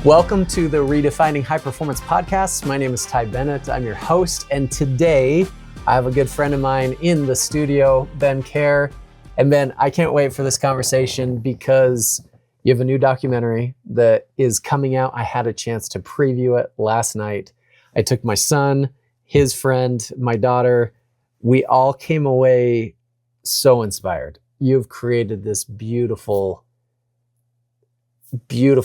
Welcome to the Redefining High Performance podcast. My name is Ty Bennett. I'm your host, and today I have a good friend of mine in the studio, Ben Kjar. And Ben, I can't wait for this conversation because you have a new documentary that is coming out. I had a chance to preview it last night. I took my son, his friend, my daughter. We all came away so inspired. You've created this beautiful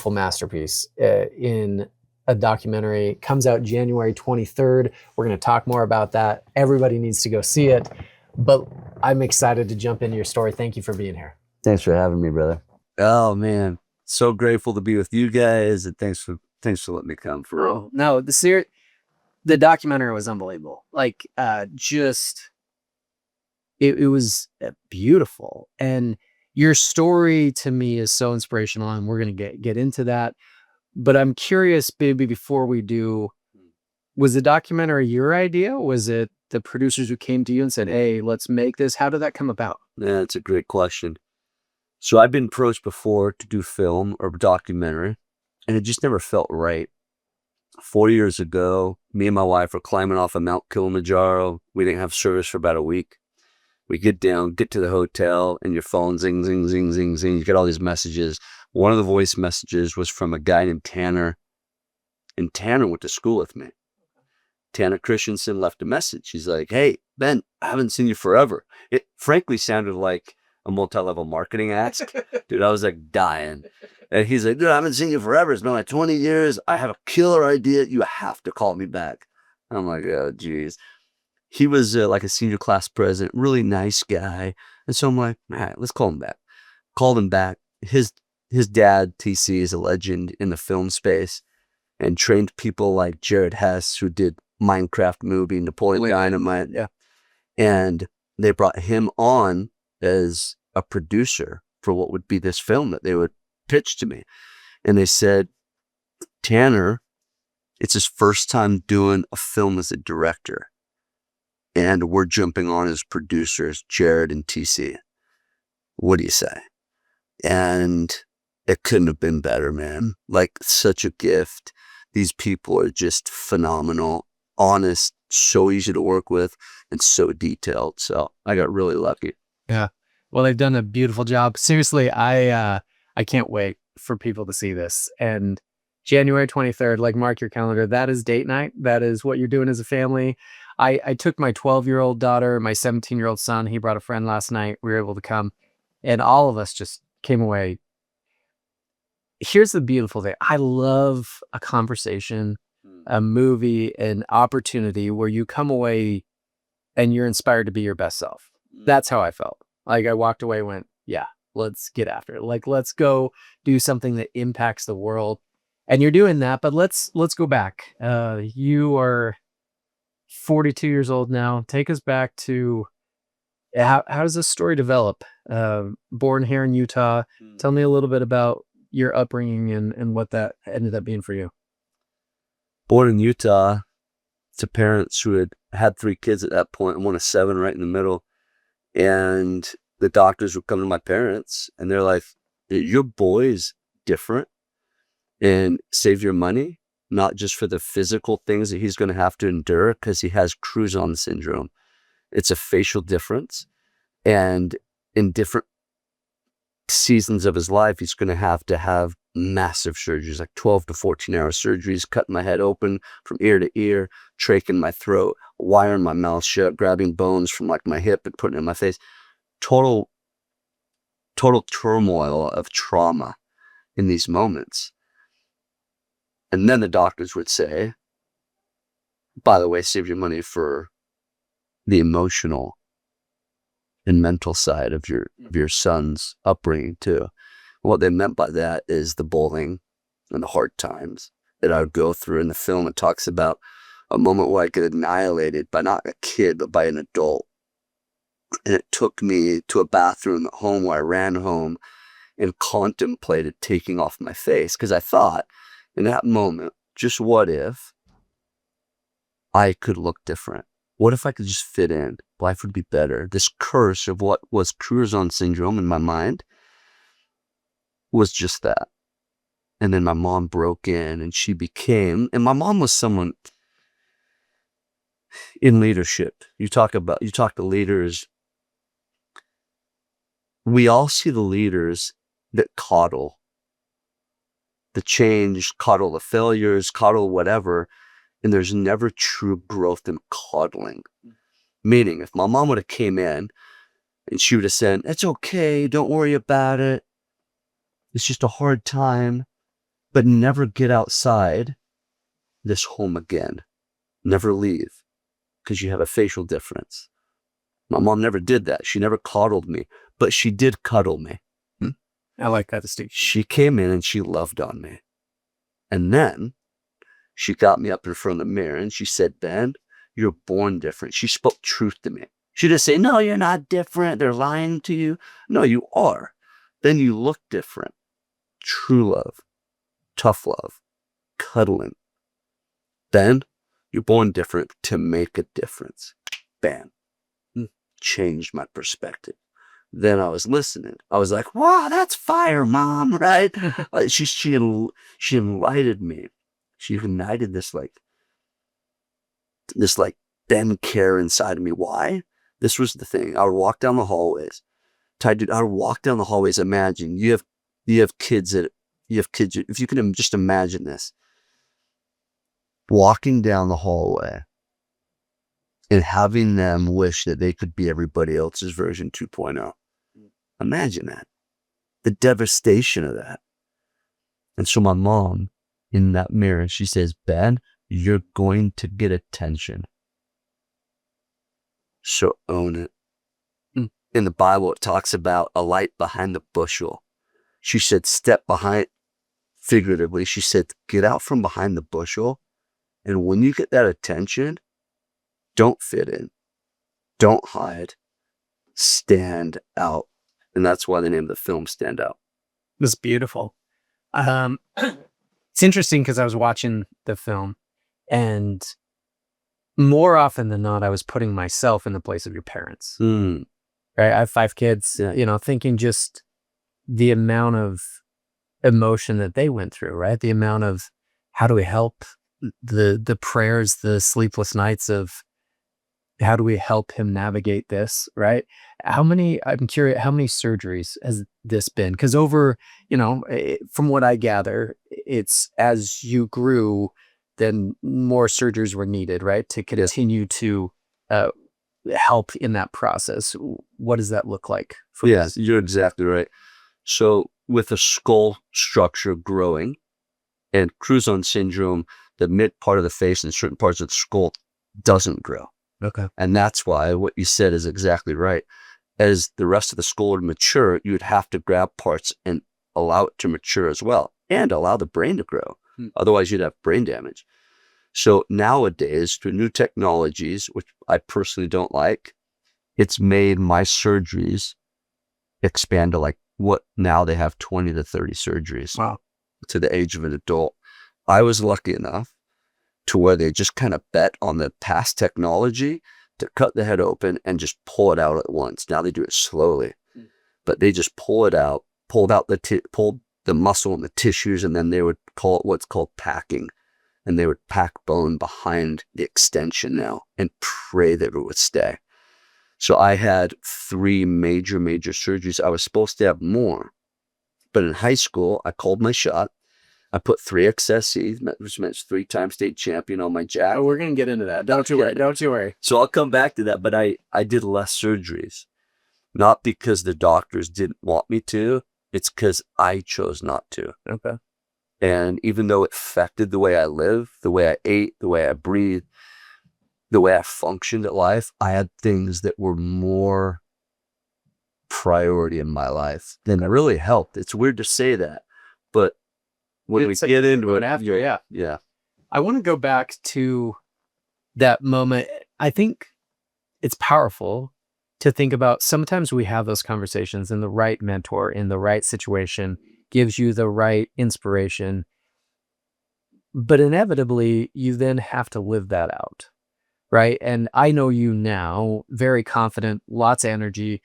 masterpiece in a documentary. It comes out January 23rd. We're going to talk more about that. Everybody needs to go see it. But I'm excited to jump into your story. Thank you for being here. Thanks for having me, brother. Oh man, so grateful to be with you guys, and thanks for letting me come for real. No, the documentary was unbelievable. It was beautiful, and your story to me is so inspirational, and we're going to get into that. But I'm curious, baby, before we do, was the documentary your idea? Was it the producers who came to you and said, hey, let's make this? How did that come about? Yeah, that's a great question. So I've been approached before to do film or documentary, and it just never felt right. 4 years ago, me and my wife were climbing off of Mount Kilimanjaro. We didn't have service for about a week. We get down, get to the hotel, and your phone zing, zing, zing, zing, zing. You get all these messages. One of the voice messages was from a guy named Tanner, and Tanner went to school with me. Tanner Christensen left a message. He's like, hey, Ben, I haven't seen you forever. It frankly sounded like a multi-level marketing ask. Dude, I was like dying. And he's like, dude, I haven't seen you forever. It's been like 20 years. I have a killer idea. You have to call me back. I'm like, oh, geez. He was like a senior class president, really nice guy. And so I'm like, all right, let's call him back. Called him back. His dad, TC, is a legend in the film space and trained people like Jared Hess, who did Minecraft movie, Napoleon Dynamite. Yeah. And they brought him on as a producer for what would be this film that they would pitch to me. And they said, Tanner, it's his first time doing a film as a director. And we're jumping on as producers, Jared and TC. What do you say? And it couldn't have been better, man. Like, such a gift. These people are just phenomenal, honest, so easy to work with, and so detailed. So I got really lucky. Yeah. Well, they've done a beautiful job. Seriously, I can't wait for people to see this. And January 23rd, like, mark your calendar. That is date night. That is what you're doing as a family. I took my 12-year-old daughter, my 17-year-old son. He brought a friend last night. We were able to come, and all of us just came away. Here's the beautiful thing. I love a conversation, a movie, an opportunity where you come away and you're inspired to be your best self. That's how I felt. Like, I walked away and went, yeah, let's get after it. Like, let's go do something that impacts the world. And you're doing that, but let's go back. You are 42 years old now. Take us back to how does this story develop? Born here in Utah. Tell me a little bit about your upbringing and what that ended up being for you. Born in Utah to parents who had 3 kids at that point, and one of 7 right in the middle. And the doctors would come to my parents and they're like, your boy's different, and save your money, not just for the physical things that he's going to have to endure because he has Crouzons syndrome. It's a facial difference. And in different seasons of his life, he's going to have massive surgeries, like 12 to 14-hour surgeries, cutting my head open from ear to ear, traching my throat, wiring my mouth shut, grabbing bones from like my hip and putting it in my face. Total turmoil of trauma in these moments. And then the doctors would say, by the way, save your money for the emotional and mental side of your son's upbringing too. What they meant by that is the bullying and the hard times that I would go through. In the film, it talks about a moment where I get annihilated by not a kid, but by an adult. And it took me to a bathroom at home where I ran home and contemplated taking off my face. Because I thought, in that moment, just what if I could look different? What if I could just fit in? Life would be better. This curse of what was Crouzons syndrome in my mind was just that. And then my mom broke in and and my mom was someone in leadership. You talk to leaders. We all see the leaders that coddle the change, coddle the failures, coddle whatever. And there's never true growth in coddling. Meaning, if my mom would have came in and she would have said, "It's okay, don't worry about it. It's just a hard time," but never get outside this home again. Never leave because you have a facial difference. My mom never did that. She never coddled me, but she did cuddle me. I like that distinction. She came in and she loved on me. And then she got me up in front of the mirror and she said, "Ben, you're born different." She spoke truth to me. She didn't say, "No, you're not different. They're lying to you." No, you are. Then you look different. True love, tough love, cuddling. Then you're born different to make a difference. Bam. Changed my perspective. Then I was listening. I was like, "Wow, that's fire, Mom," right? She enlightened me. She ignited this Ben Kjar inside of me. Why? This was the thing. I would walk down the hallways. I would walk down the hallways. Imagine you have kids. If you can just imagine this, walking down the hallway and having them wish that they could be everybody else's version 2.0. Imagine that. The devastation of that. And so my mom, in that mirror, she says, "Ben, you're going to get attention. So own it." In the Bible, it talks about a light behind the bushel. She said, step behind, figuratively, she said, get out from behind the bushel. And when you get that attention, don't fit in. Don't hide. Stand out. And that's why the name of the film, Standout. That's beautiful. It's interesting because I was watching the film, and more often than not, I was putting myself in the place of your parents. Right? I have 5 kids, thinking just the amount of emotion that they went through, right? The amount of how do we help, the prayers, the sleepless nights of how do we help him navigate this, right? I'm curious, how many surgeries has this been? Because over, from what I gather, it's as you grew, then more surgeries were needed, right? To continue to help in that process. What does that look like? Yes, you're exactly right. So with the skull structure growing and Crouzons syndrome, the mid part of the face and certain parts of the skull doesn't grow. Okay. And that's why what you said is exactly right. As the rest of the skull would mature, you would have to grab parts and allow it to mature as well and allow the brain to grow. Otherwise, you'd have brain damage. So nowadays, through new technologies, which I personally don't like, it's made my surgeries expand to now they have 20 to 30 surgeries. Wow. To the age of an adult. I was lucky enough to where they just kind of bet on the past technology to cut the head open and just pull it out at once. Now they do it slowly, but they just pulled out the muscle and the tissues, and then they would call it what's called packing. And they would pack bone behind the extension now and pray that it would stay. So I had 3 major surgeries. I was supposed to have more, but in high school, I called my shot. I put 3 XSCs, which meant 3-time state champion on my jack. Oh, we're going to get into that. Don't you worry. Don't you worry. So I'll come back to that, but I did less surgeries. Not because the doctors didn't want me to. It's because I chose not to. Okay. And even though it affected the way I live, the way I ate, the way I breathed, the way I functioned at life, I had things that were more priority in my life than really helped. It's weird to say that, but when we get into it after, yeah. I want to go back to that moment. I think it's powerful to think about. Sometimes we have those conversations, and the right mentor in the right situation gives you the right inspiration, but inevitably you then have to live that out, right? And I know you now, very confident, lots of energy,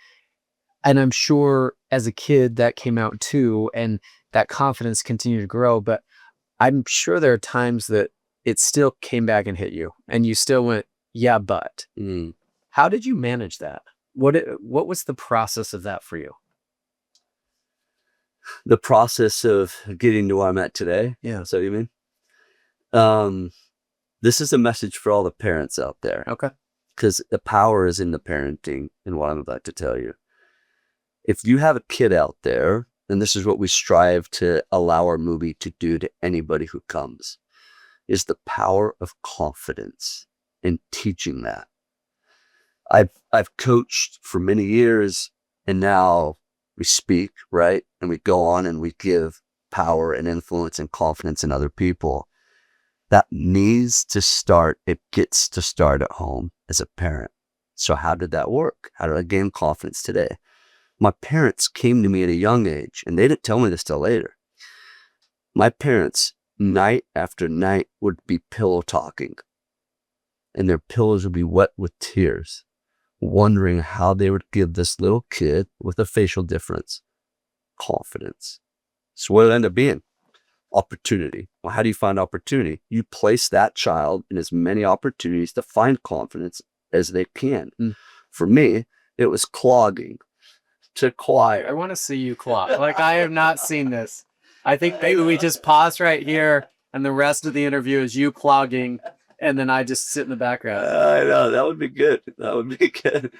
and I'm sure as a kid that came out too, and that confidence continued to grow. But I'm sure there are times that it still came back and hit you, and you still went, yeah, but. Mm. How did you manage that? What was the process of that for you? The process of getting to where I'm at today. Yeah. So you mean? This is a message for all the parents out there. Okay. Because the power is in the parenting and what I'm about to tell you. If you have a kid out there, and this is what we strive to allow our movie to do to anybody who comes, is the power of confidence in teaching that. I've coached for many years, and now we speak, right? And we go on and we give power and influence and confidence in other people. That needs to start, it gets to start at home as a parent. So how did that work? How did I gain confidence today? My parents came to me at a young age, and they didn't tell me this till later. My parents, night after night, would be pillow talking, and their pillows would be wet with tears, wondering how they would give this little kid with a facial difference confidence. So what did it end up being? Opportunity. Well, how do you find opportunity? You place that child in as many opportunities to find confidence as they can. For me, it was clogging to choir. I want to see you clog. Like, I have not seen this. I think maybe we just pause right here, and the rest of the interview is you clogging, and then I just sit in the background. I know, that would be good. That would be good.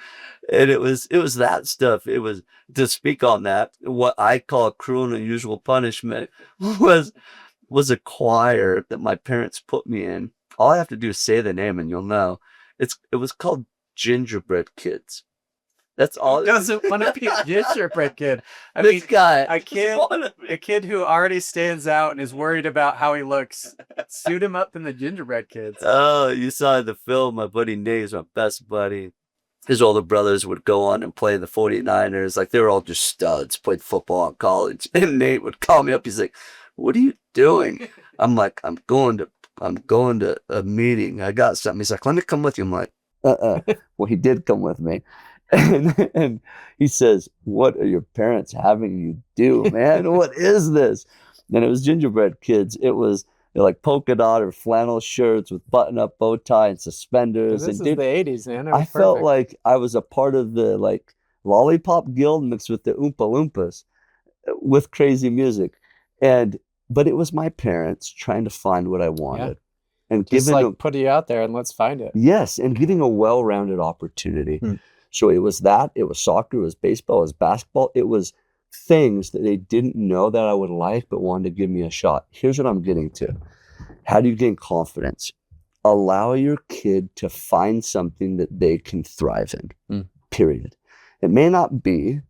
And it was that stuff. It was, to speak on that, what I call cruel and unusual punishment was a choir that my parents put me in. All I have to do is say the name and you'll know. It was called Gingerbread Kids. That's all. Doesn't want to be a gingerbread kid. I This mean, guy, a kid who already stands out and is worried about how he looks. Suit him up in the gingerbread kids. Oh, you saw the film. My buddy Nate is my best buddy. His older brothers would go on and play the 49ers. Like, they were all just studs, played football in college. And Nate would call me up. He's like, what are you doing? I'm like, I'm going to a meeting. I got something. He's like, let me come with you. I'm like, Well, he did come with me. And he says, what are your parents having you do, man? What is this? And it was Gingerbread Kids. It was like polka dot or flannel shirts with button-up bow tie and suspenders. This and is the 80s, man. I felt like I was a part of the like lollipop guild mixed with the Oompa Loompas with crazy music. But it was my parents trying to find what I wanted. Yeah. And just like put you out there and let's find it. Yes, and giving a well-rounded opportunity. So it was that, it was soccer, it was baseball, it was basketball. It was things that they didn't know that I would like, but wanted to give me a shot. Here's what I'm getting to. How do you gain confidence? Allow your kid to find something that they can thrive in, period. It may not be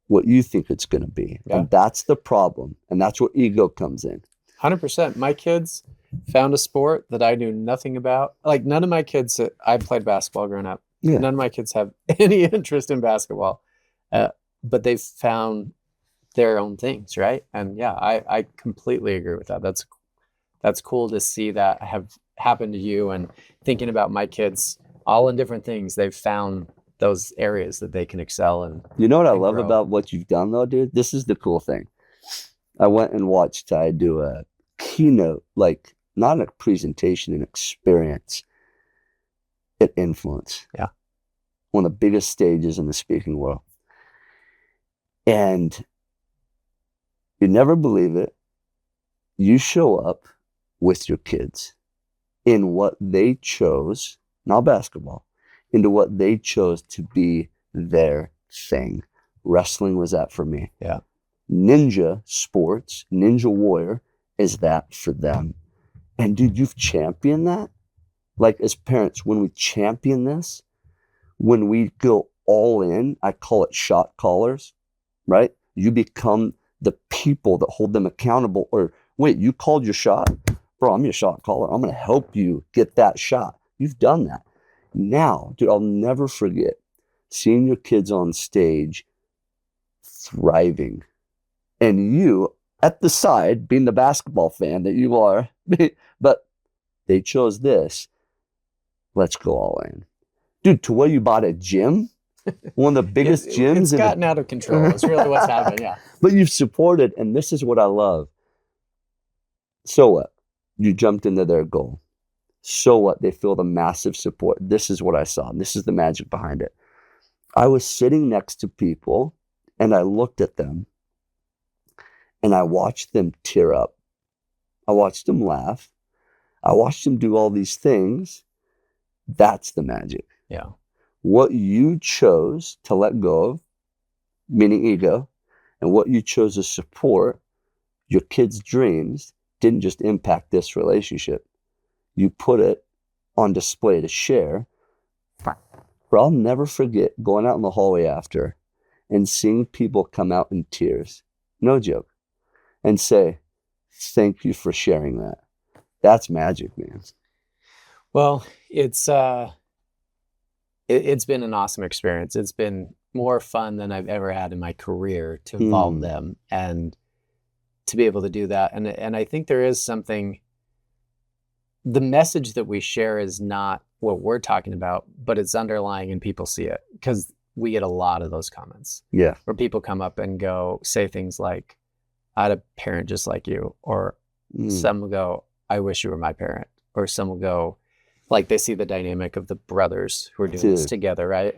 what you think it's going to be. Yeah. And that's the problem. And that's where ego comes in. 100%. My kids found a sport that I knew nothing about. Like, none of my kids, I played basketball growing up. Yeah. None of my kids have any interest in basketball, but they've found their own things, right? And yeah, I completely agree with that. That's cool to see that have happened to you, and thinking about my kids, all in different things, they've found those areas that they can excel in. You know what I love about what you've done though, dude? This is the cool thing. I went and watched Ty do a keynote, like not a presentation, an experience at Influence. Yeah. One of the biggest stages in the speaking world. And you never believe it. You show up with your kids in what they chose, not basketball, into what they chose to be their thing. Wrestling was that for me. Yeah. Ninja sports, Ninja Warrior is that for them. And dude, you've championed that. Like, as parents, when we champion this, when we go all in, I call it shot callers, right? You become the people that hold them accountable. Or wait, you called your shot? Bro, I'm your shot caller. I'm going to help you get that shot. You've done that. Now, dude, I'll never forget seeing your kids on stage thriving. And you at the side, being the basketball fan that you are, but they chose this. Let's go all in. Dude, to where you bought a gym One of the biggest gyms. It's gotten out of control. It's really what's happened. Yeah. But you've supported, and this is what I love. So what? You jumped into their goal. So what? They feel the massive support. This is what I saw. This is the magic behind it. I was sitting next to people and I looked at them and I watched them tear up. I watched them laugh. I watched them do all these things. That's the magic. Yeah. What you chose to let go of, meaning ego, and what you chose to support, your kids' dreams, didn't just impact this relationship. You put it on display to share. But I'll never forget going out in the hallway after and seeing people come out in tears, no joke, and say, thank you for sharing that. That's magic, man. Well, it's been an awesome experience. It's been more fun than I've ever had in my career to involve them and to be able to do that. And I think there is something, the message that we share is not what we're talking about, but it's underlying and people see it, because we get a lot of those comments. Yeah. Where people come up and say things like, I had a parent just like you, or some will go, I wish you were my parent, or some will go, like they see the dynamic of the brothers who are doing this together, right?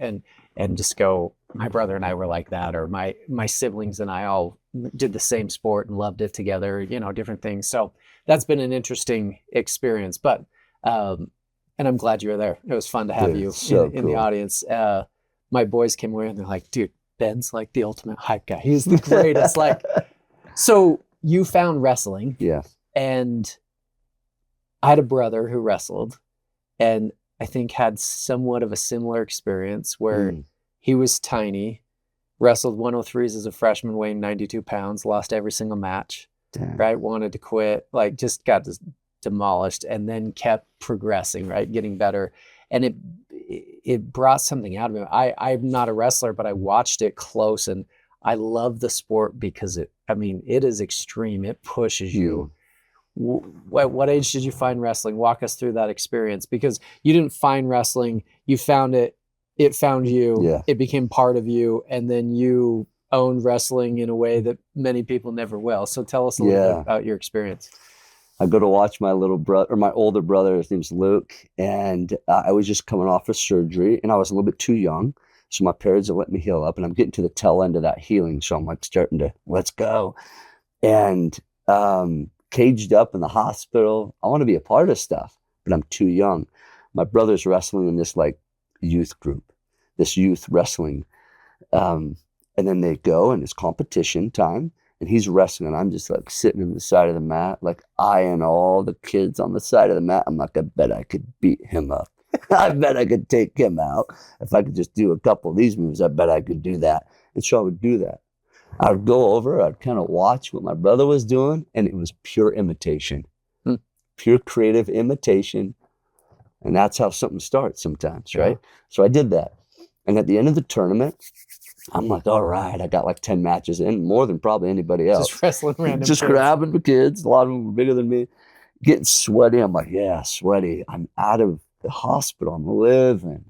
And just go, my brother and I were like that, or my siblings and I all did the same sport and loved it together, you know, different things. So that's been an interesting experience, but, and I'm glad you were there. It was fun to have you in the audience. My boys came away and they're like, dude, Ben's like the ultimate hype guy. He's the greatest. Like, so you found wrestling. Yeah. And I had a brother who wrestled and I think had somewhat of a similar experience where he was tiny, wrestled 103s as a freshman, weighing 92 pounds, lost every single match, right? Wanted to quit, like just got demolished, and then kept progressing, right? Getting better. And it brought something out of him. I'm not a wrestler, but I watched it close and I love the sport because it is extreme. It pushes you. What age did you find wrestling? Walk us through that experience, because you didn't find wrestling, you found it, it found you, it became part of you, and then you owned wrestling in a way that many people never will. So tell us a little bit about your experience. I go to watch my little brother, or my older brother, his name's Luke, and I was just coming off of surgery and I was a little bit too young. So my parents have let me heal up and I'm getting to the tail end of that healing. So I'm like starting to, let's go. And caged up in the hospital. I want to be a part of stuff, but I'm too young. My brother's wrestling in this like youth group, this youth wrestling. And then they go and it's competition time and he's wrestling and I'm just like sitting on the side of the mat, like eyeing all the kids on the side of the mat. I'm like, I bet I could beat him up. I bet I could take him out. If I could just do a couple of these moves, I bet I could do that. And so I would do that. I'd go over, I'd kind of watch what my brother was doing, and it was pure imitation, pure creative imitation. And that's how something starts sometimes, right? So I did that. And at the end of the tournament, I'm like, all right, I got like 10 matches in, more than probably anybody else. Just wrestling random Just kids. grabbing the kids. A lot of them were bigger than me. Getting sweaty. I'm like, yeah, sweaty. I'm out of the hospital. I'm living.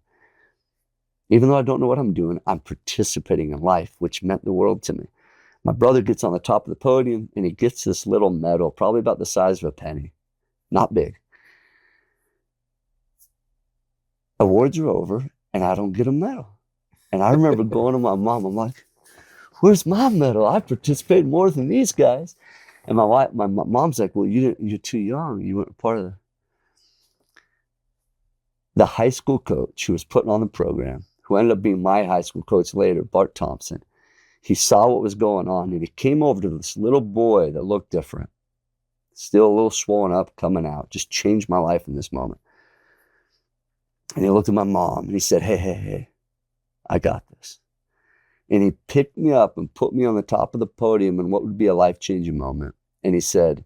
Even though I don't know what I'm doing, I'm participating in life, which meant the world to me. My brother gets on the top of the podium and he gets this little medal, probably about the size of a penny. Not big. Awards are over and I don't get a medal. And I remember going to my mom, I'm like, where's my medal? I participated more than these guys. And my mom's like, well, you're too young. You weren't part of the high school coach who was putting on the program, who ended up being my high school coach later, Bart Thompson. He saw what was going on and he came over to this little boy that looked different, still a little swollen up, coming out, just changed my life in this moment. And he looked at my mom and he said, hey, I got this. And he picked me up and put me on the top of the podium in what would be a life-changing moment. And he said,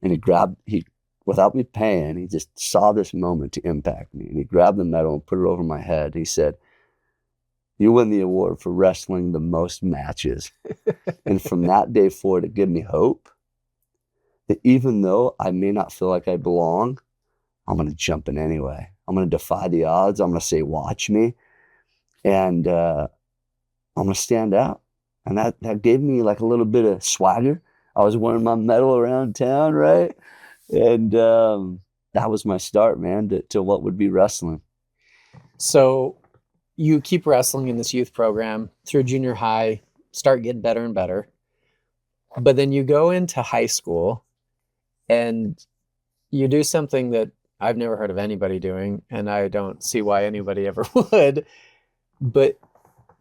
and he without me paying, he just saw this moment to impact me. And he grabbed the medal and put it over my head. He said, you win the award for wrestling the most matches. And from that day forward, it gave me hope that even though I may not feel like I belong, I'm going to jump in anyway. I'm going to defy the odds. I'm going to say, watch me. and I'm going to stand out. And that gave me like a little bit of swagger. I was wearing my medal around town, right? And that was my start, man, to what would be wrestling. So you keep wrestling in this youth program through junior high, start getting better and better. But then you go into high school and you do something that I've never heard of anybody doing, and I don't see why anybody ever would. But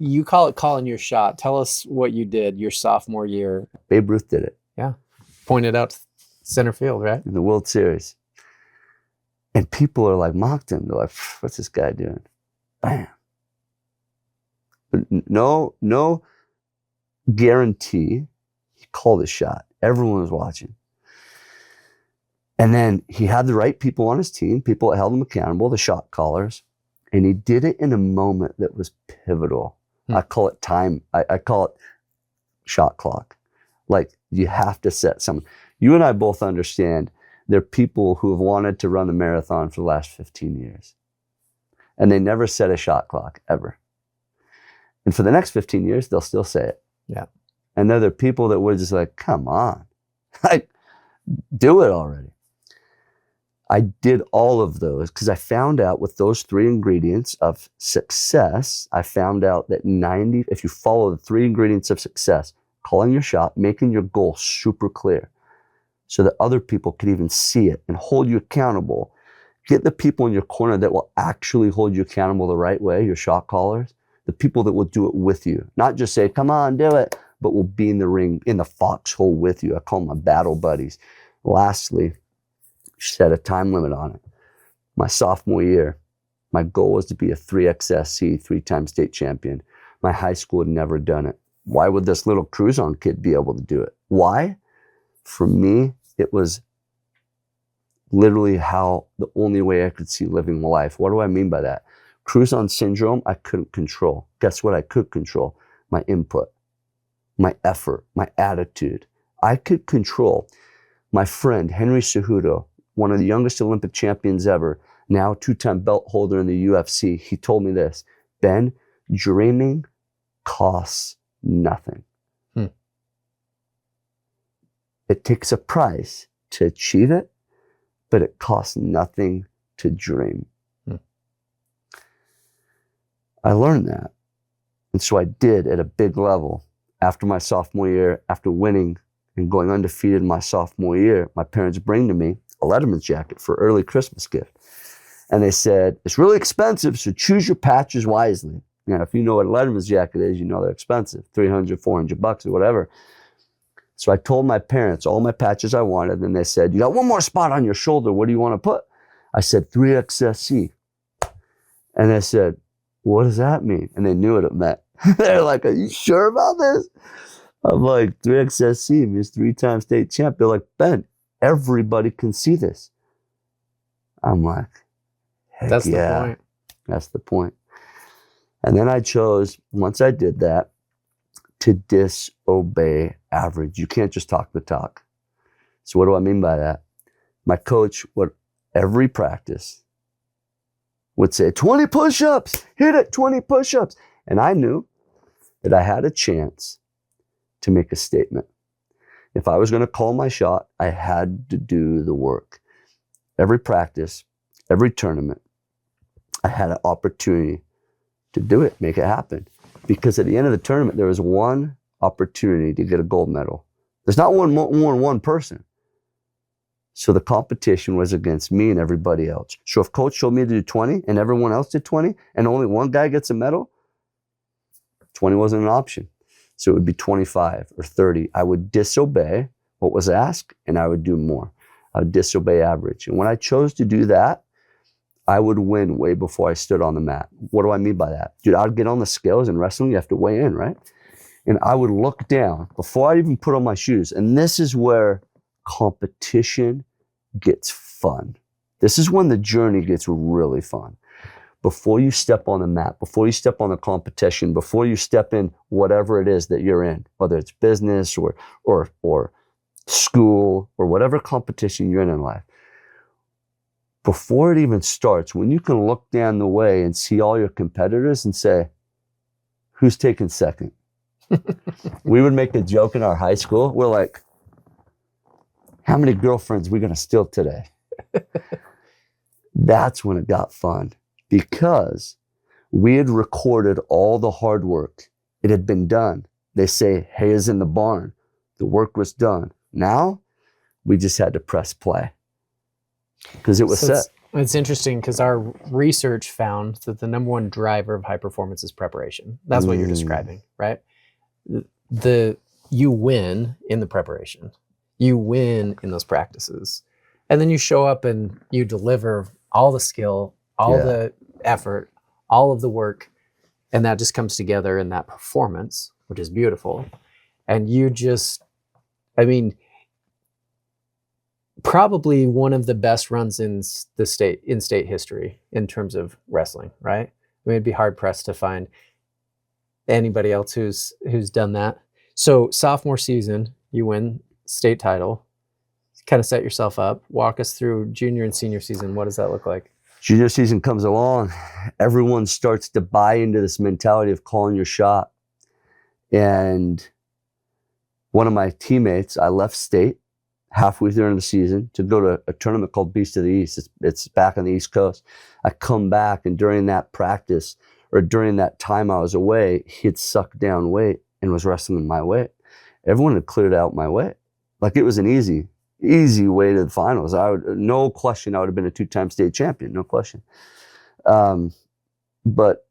you call it calling your shot. Tell us what you did your sophomore year. Babe Ruth did it. Yeah. Pointed out center field, right? In the World Series. And people are like, mocked him. They're like, what's this guy doing? Bam. But no guarantee he called his shot. Everyone was watching. And then he had the right people on his team, people that held him accountable, the shot callers. And he did it in a moment that was pivotal. I call it time. I call it shot clock. Like, you have to set something. You and I both understand there are people who have wanted to run the marathon for the last 15 years. And they never set a shot clock, ever. And for the next 15 years, they'll still say it. Yeah. And there are people that were just like, come on, like, do it already. I did all of those because I found out with those 3 ingredients of success, I found out that if you follow the 3 ingredients of success, calling your shot, making your goal super clear so that other people can even see it and hold you accountable. Get the people in your corner that will actually hold you accountable the right way, your shot callers, the people that will do it with you, not just say, come on, do it, but will be in the ring, in the foxhole with you. I call them my battle buddies. Lastly, set a time limit on it. My sophomore year, my goal was to be a 3XSC, 3-time state champion. My high school had never done it. Why would this little Crouzon kid be able to do it? Why? For me, it was literally the only way I could see living my life. What do I mean by that? Crouzon syndrome, I couldn't control. Guess what I could control? My input, my effort, my attitude. I could control. My friend, Henry Cejudo, one of the youngest Olympic champions ever, now 2-time belt holder in the UFC, he told me this, Ben, dreaming costs nothing. It takes a price to achieve it, but it costs nothing to dream. I learned that. And so I did at a big level. After my sophomore year, after winning and going undefeated my sophomore year, my parents bring to me a Letterman's jacket for early Christmas gift. And they said, it's really expensive, so choose your patches wisely. Now, if you know what a Letterman's jacket is, you know they're expensive, $300, $400 or whatever. So I told my parents all my patches I wanted, and they said, you got one more spot on your shoulder. What do you want to put? I said, 3XSC. And they said, what does that mean? And they knew what it meant. They're like, are you sure about this? I'm like, 3XSC means 3-time state champ. They're like, Ben, everybody can see this. I'm like, heck That's yeah. the point. That's the point. And then I chose, once I did that, to disobey average. You can't just talk the talk. So what do I mean by that? My coach would, every practice, would say, 20 push-ups, hit it, 20 push-ups. And I knew that I had a chance to make a statement. If I was going to call my shot, I had to do the work. Every practice, every tournament, I had an opportunity to do it, make it happen. Because at the end of the tournament, there was one opportunity to get a gold medal. There's not one person. So the competition was against me and everybody else. So if coach told me to do 20 and everyone else did 20 and only one guy gets a medal, 20 wasn't an option. So it would be 25 or 30. I would disobey what was asked and I would do more. I would disobey average. And when I chose to do that, I would win way before I stood on the mat. What do I mean by that? Dude, I'd get on the scales in wrestling, you have to weigh in, right? And I would look down before I even put on my shoes. And this is where competition gets fun. This is when the journey gets really fun. Before you step on the mat, before you step on the competition, before you step in whatever it is that you're in, whether it's business or school or whatever competition you're in life, before it even starts, when you can look down the way and see all your competitors and say, who's taking second? We would make a joke in our high school. We're like, how many girlfriends are we going to steal today? That's when it got fun, because we had recorded all the hard work. It had been done. They say, hay is in the barn. The work was done. Now, we just had to press play because it was set. It's interesting because our research found that the number one driver of high performance is preparation. That's what you're describing, right? You win in the preparation. You win in those practices. And then you show up and you deliver all the skill, all the effort, all of the work, and that just comes together in that performance, which is beautiful. And you just, I mean, probably one of the best runs in state history in terms of wrestling, right? I mean, it'd be hard pressed to find anybody else who's done that. So sophomore season, you win state title, kind of set yourself up. Walk us through junior and senior season. What does that look like? Junior season comes along. Everyone starts to buy into this mentality of calling your shot. And one of my teammates, I left state halfway through the season to go to a tournament called Beast of the East. It's back on the East Coast. I come back, and during that practice, or during that time I was away, he had sucked down weight and was wrestling my weight. Everyone had cleared out my weight. Like, it was an easy way to the finals. No question, I would have been a 2-time state champion, no question. But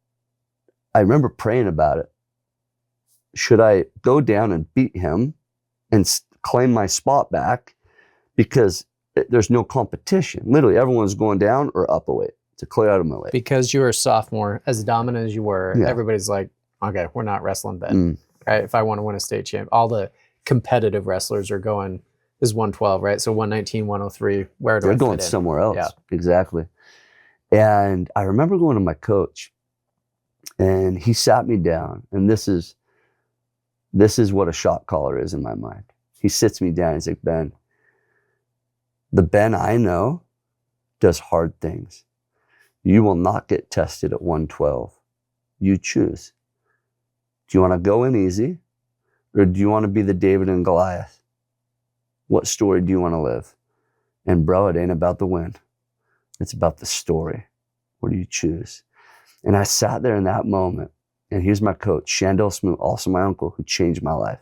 I remember praying about it. Should I go down and beat him and claim my spot back? Because there's no competition. Literally, everyone's going down or up a weight to clear out of my weight. Because you were a sophomore, as dominant as you were, everybody's like, okay, we're not wrestling Ben. Right? If I want to win a state champ, all the competitive wrestlers are going, this is 112, right? So 119, 103, where do I fit in? They're going somewhere else. Yeah. Exactly. And I remember going to my coach, and he sat me down, and this is what a shot caller is in my mind. He sits me down, he's like, Ben, the Ben I know does hard things. You will not get tested at 112. You choose. Do you want to go in easy, or do you want to be the David and Goliath? What story do you want to live? And bro, it ain't about the win. It's about the story. What do you choose? And I sat there in that moment, and here's my coach, Shandell Smoot, also my uncle, who changed my life.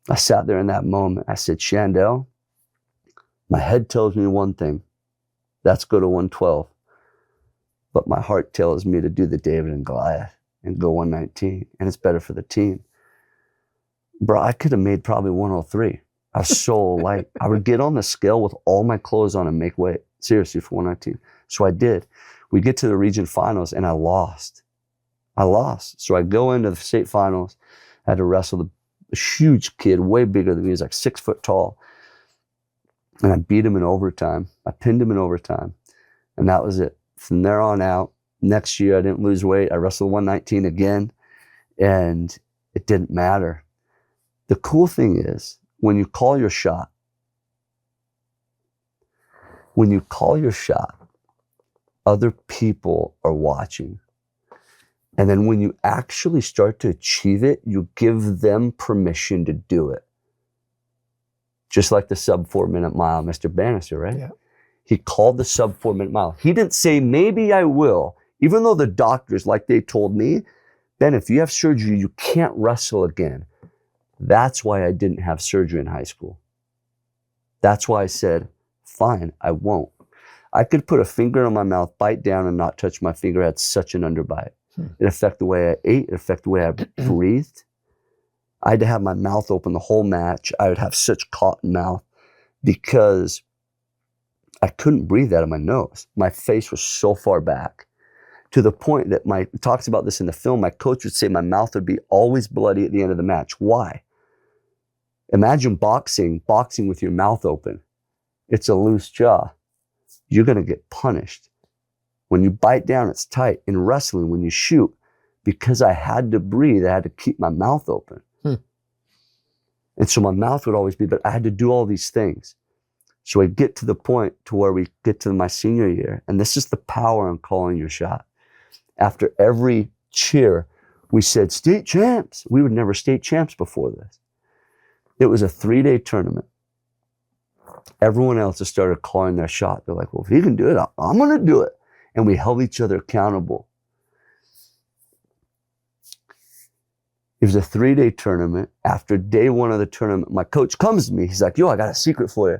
I sat there in that moment. I said, Shandell, my head tells me one thing. That's go to 112. But my heart tells me to do the David and Goliath and go 119. And it's better for the team. Bro, I could have made probably 103. I was so light. I would get on the scale with all my clothes on and make weight. Seriously, for 119. So I did. We get to the region finals, and I lost. So I go into the state finals. I had to wrestle a huge kid, way bigger than me. He was like 6 foot tall. And I beat him in overtime. I pinned him in overtime. And that was it. From there on out, next year I didn't lose weight. I wrestled 119 again, and it didn't matter. The cool thing is, when you call your shot, other people are watching. And then when you actually start to achieve it, you give them permission to do it. Just like the sub 4 minute mile, Mr. Bannister, right? Yeah. He called the sub 4 minute mile. He didn't say, maybe I will, even though the doctors, like they told me, Ben, if you have surgery, you can't wrestle again. That's why I didn't have surgery in high school. That's why I said, fine, I won't. I could put a finger in my mouth, bite down, and not touch my finger. I had such an underbite. It affected the way I ate. It affected the way I breathed. I had to have my mouth open the whole match. I would have such cotton mouth because I couldn't breathe out of my nose. My face was so far back to the point that it talks about this in the film. My coach would say my mouth would be always bloody at the end of the match. Why? Imagine boxing with your mouth open. It's a loose jaw. You're going to get punished. When you bite down, it's tight. In wrestling, when you shoot, because I had to breathe, I had to keep my mouth open. And so my mouth would always be, but I had to do all these things. So I get to the point to where we get to my senior year, and this is the power in calling your shot. After every cheer, We said, state champs. We were never state champs before this. It was a 3-day tournament. Everyone else just started calling their shot. They're like, well, if he can do it, I'm going to do it. And we held each other accountable. It was a 3-day tournament. After day 1 of the tournament, my coach comes to me. He's like, yo, I got a secret for you.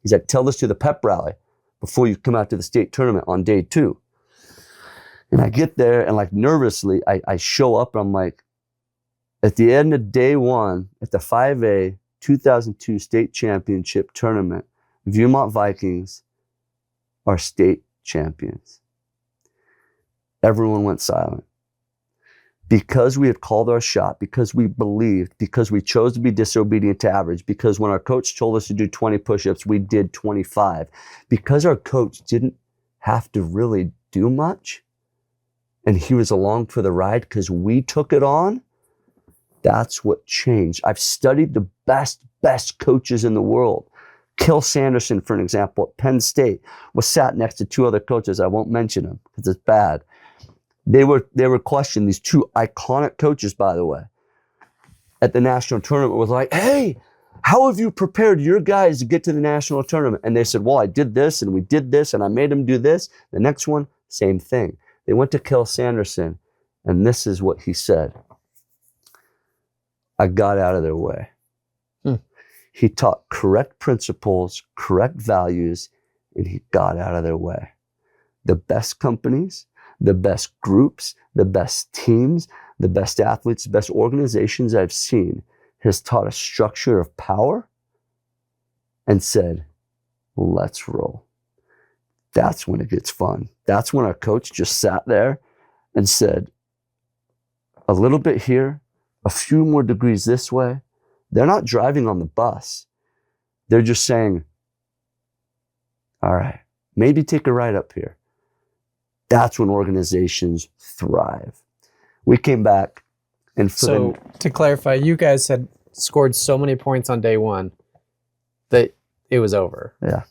He's like, tell this to the pep rally before you come out to the state tournament on day 2. And I get there and like nervously, I show up and I'm like, at the end of day 1 at the 5A 2002 state championship tournament, Viewmont Vikings are state champions. Everyone went silent. Because we had called our shot, because we believed, because we chose to be disobedient to average, because when our coach told us to do 20 push-ups, we did 25. Because our coach didn't have to really do much, and he was along for the ride because we took it on, that's what changed. I've studied the best coaches in the world. Kill Sanderson, for an example, at Penn State, was sat next to 2 other coaches. I won't mention them because it's bad. They were questioned, these 2 iconic coaches, by the way, at the national tournament was like, hey, how have you prepared your guys to get to the national tournament? And they said, well, I did this and we did this and I made them do this. The next one, same thing. They went to Kill Sanderson and this is what he said. I got out of their way. He taught correct principles, correct values, and he got out of their way. The best companies, the best groups, the best teams, the best athletes, the best organizations I've seen has taught a structure of power and said, let's roll. That's when it gets fun. That's when our coach just sat there and said, a little bit here, a few more degrees this way. They're not driving on the bus. They're just saying, all right, maybe take a ride up here. That's when organizations thrive. We came back and so to clarify, you guys had scored so many points on day 1 that it was over. Yeah.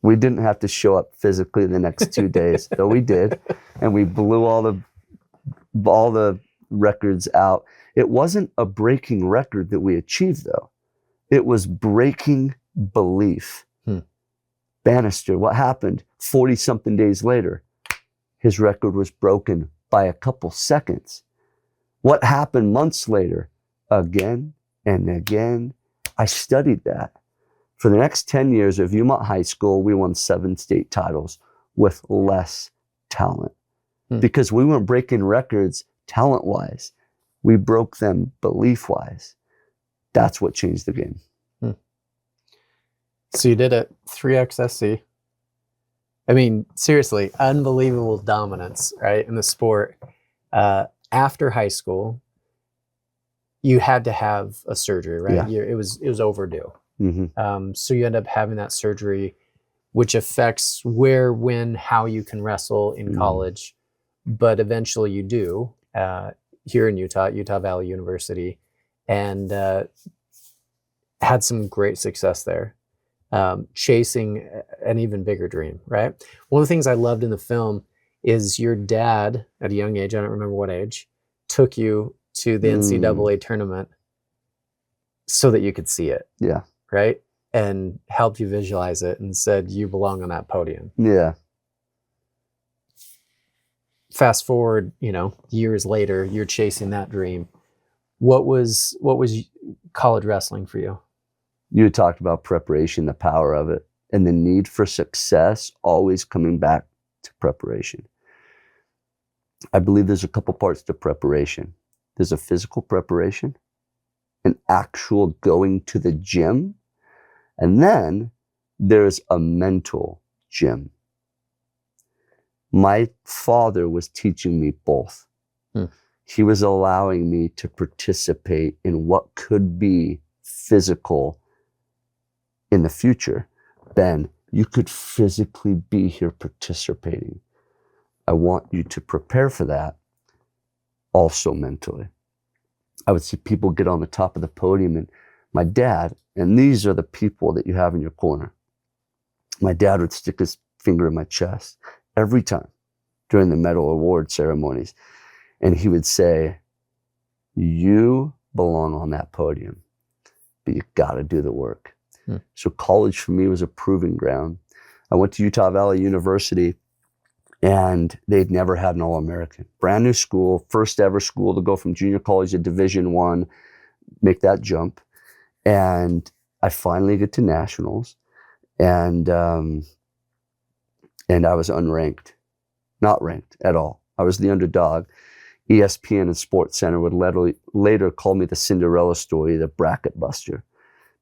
We didn't have to show up physically the next 2 days, though we did. And we blew all the records out. It wasn't a breaking record that we achieved, though. It was breaking belief. Bannister, what happened? 40-something days later, his record was broken by a couple seconds. What happened months later? Again and again. I studied that. For the next 10 years at Viewmont High School, we won 7 state titles with less talent. Because we weren't breaking records talent-wise. We broke them belief-wise. That's what changed the game. So you did it, 3XSC. I mean, seriously, unbelievable dominance, right, in the sport. After high school, you had to have a surgery, right? Yeah. It was overdue. Mm-hmm. So you end up having that surgery, which affects where, when, how you can wrestle in college. But eventually you do here in Utah Valley University, and had some great success there. Chasing an even bigger dream, right? One of the things I loved in the film is your dad, at a young age, I don't remember what age, took you to the NCAA tournament so that you could see it. Yeah. Right? And helped you visualize it and said, you belong on that podium. Yeah. Fast forward, years later, you're chasing that dream. What was college wrestling for you? You talked about preparation, the power of it, and the need for success, always coming back to preparation. I believe there's a couple parts to preparation. There's a physical preparation, an actual going to the gym, and then there's a mental gym. My father was teaching me both. He was allowing me to participate in what could be physical in the future. Ben, you could physically be here participating. I want you to prepare for that also mentally. I would see people get on the top of the podium, and my dad, and these are the people that you have in your corner. My dad would stick his finger in my chest every time during the medal award ceremonies. And he would say, you belong on that podium, but you got to do the work. So college for me was a proving ground. I went to Utah Valley University, and they'd never had an All-American. Brand new school, first ever school to go from junior college to Division I, make that jump. And I finally get to nationals, and I was unranked, not ranked at all. I was the underdog. ESPN and Sports Center would later call me the Cinderella story, the bracket buster,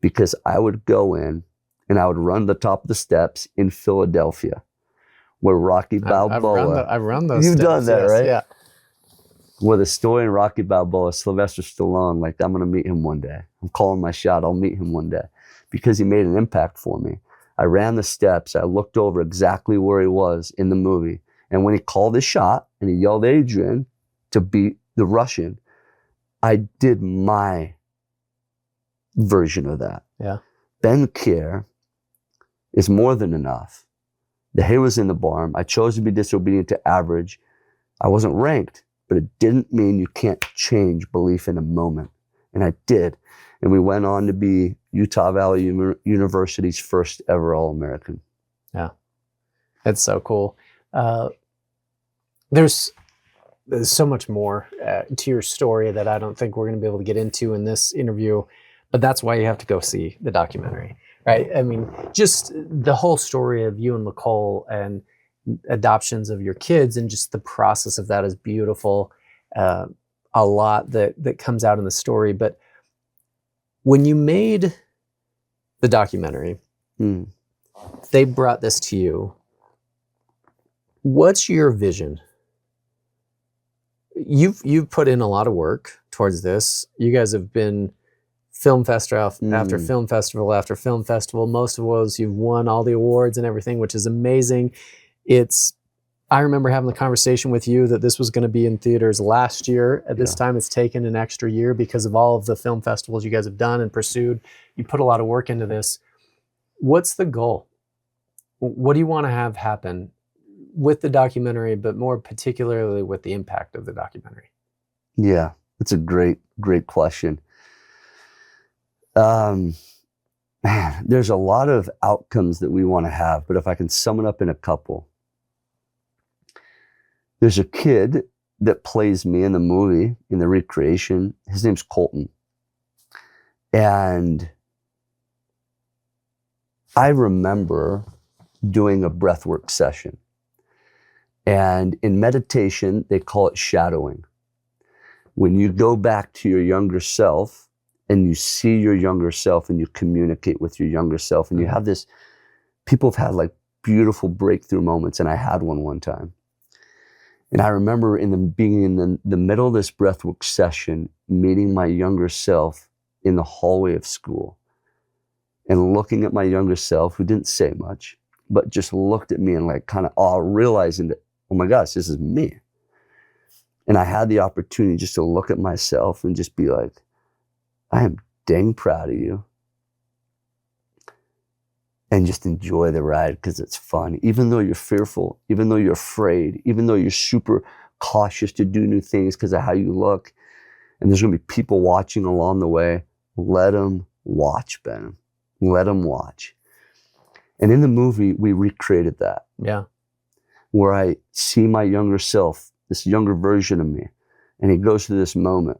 because I would go in and I would run the top of the steps in Philadelphia, where Rocky Balboa. I've run those. You've steps, done that, yes, right? Yeah. With a story in Rocky Balboa, Sylvester Stallone, like, I'm going to meet him one day. I'm calling my shot. I'll meet him one day, because he made an impact for me. I ran the steps. I looked over exactly where he was in the movie. And when he called his shot and he yelled Adrian to beat the Russian, I did my version of that. Yeah. Ben Kjar is more than enough. The hay was in the barn. I chose to be disobedient to average. I wasn't ranked, but it didn't mean you can't change belief in a moment. And I did. And we went on to be Utah Valley University's first ever All-American. Yeah. It's so cool. There's so much more to your story that I don't think we're going to be able to get into in this interview, but that's why you have to go see the documentary, right? I mean, just the whole story of you and Nicole and adoptions of your kids, and just the process of that is beautiful. A lot that comes out in the story. But when you made the documentary, they brought this to you. What's your vision? You've put in a lot of work towards this. You guys have been film festival after film festival after film festival. Most of those you've won all the awards and everything, which is amazing. I remember having the conversation with you that this was going to be in theaters last year. At this time, it's taken an extra year because of all of the film festivals you guys have done and pursued. You put a lot of work into this. What's the goal? What do you want to have happen with the documentary, but more particularly with the impact of the documentary? Yeah, it's a great question. Man, there's a lot of outcomes that we want to have, but if I can sum it up in a couple. There's a kid that plays me in the movie, in the recreation. His name's Colton. And I remember doing a breathwork session. And in meditation, they call it shadowing. When you go back to your younger self and you see your younger self and you communicate with your younger self, and you have this, people have had like beautiful breakthrough moments, and I had one time. And I remember being in the middle of this breathwork session, meeting my younger self in the hallway of school, and looking at my younger self, who didn't say much, but just looked at me and like kind of realizing that, oh my gosh, this is me. And I had the opportunity just to look at myself and just be like, I am dang proud of you. And just enjoy the ride, because it's fun. Even though you're fearful, even though you're afraid, even though you're super cautious to do new things because of how you look, and there's going to be people watching along the way, let them watch, Ben. Let them watch. And in the movie, we recreated that. Yeah. Where I see my younger self, this younger version of me, and he goes through this moment.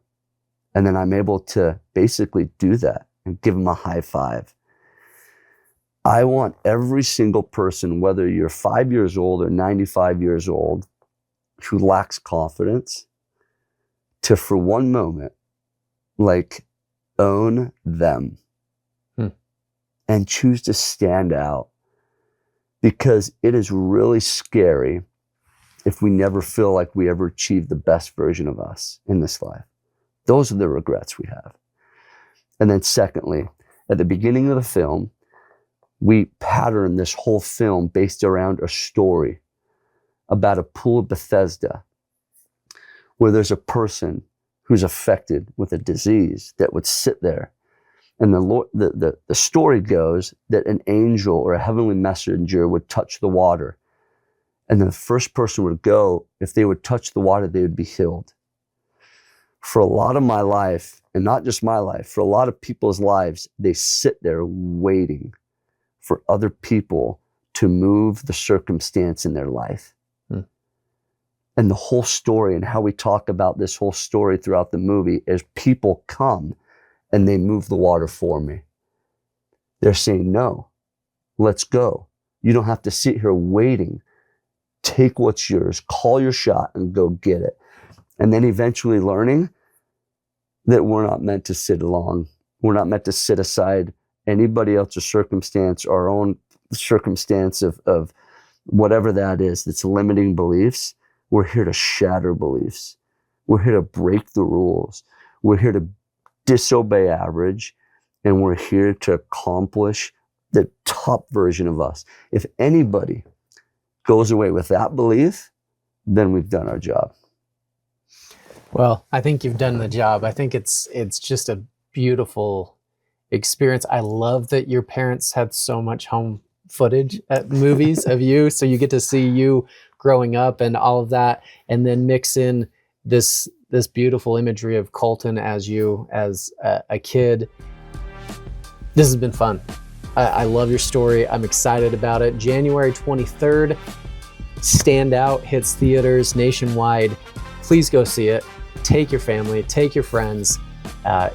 And then I'm able to basically do that and give him a high five. I want every single person, whether you're 5 years old or 95 years old, who lacks confidence, to, for one moment, like, own them and choose to stand out. Because it is really scary if we never feel like we ever achieved the best version of us in this life. Those are the regrets we have. And then secondly, at the beginning of the film, we patterned this whole film based around a story about a pool of Bethesda, where there's a person who's affected with a disease that would sit there. And the story goes that an angel or a heavenly messenger would touch the water. And the first person would go, if they would touch the water, they would be healed. For a lot of my life, and not just my life, for a lot of people's lives, they sit there waiting for other people to move the circumstance in their life. And the whole story, and how we talk about this whole story throughout the movie, is people come and they move the water for me. They're saying, no, let's go. You don't have to sit here waiting. Take what's yours, call your shot, and go get it. And then eventually learning that we're not meant to sit along. We're not meant to sit aside anybody else's circumstance, our own circumstance of whatever that is that's limiting beliefs. We're here to shatter beliefs. We're here to break the rules. We're here to disobey average, and we're here to accomplish the top version of us. If anybody goes away with that belief, then we've done our job. Well, I think you've done the job. I think it's just a beautiful experience. I love that your parents had so much home footage at movies of you, so you get to see you growing up and all of that, and then mix in this beautiful imagery of Colton as you as a kid. This has been fun. I love your story. I'm excited about it. January 23rd, Standout hits theaters nationwide. Please go see it. Take your family, take your friends.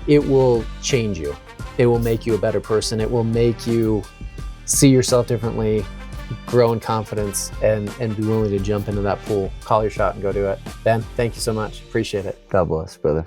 It will change you. It will make you a better person. It will make you see yourself differently, grow in confidence, and be willing to jump into that pool, call your shot, and go do it. Ben, thank you so much. Appreciate it. God bless, brother.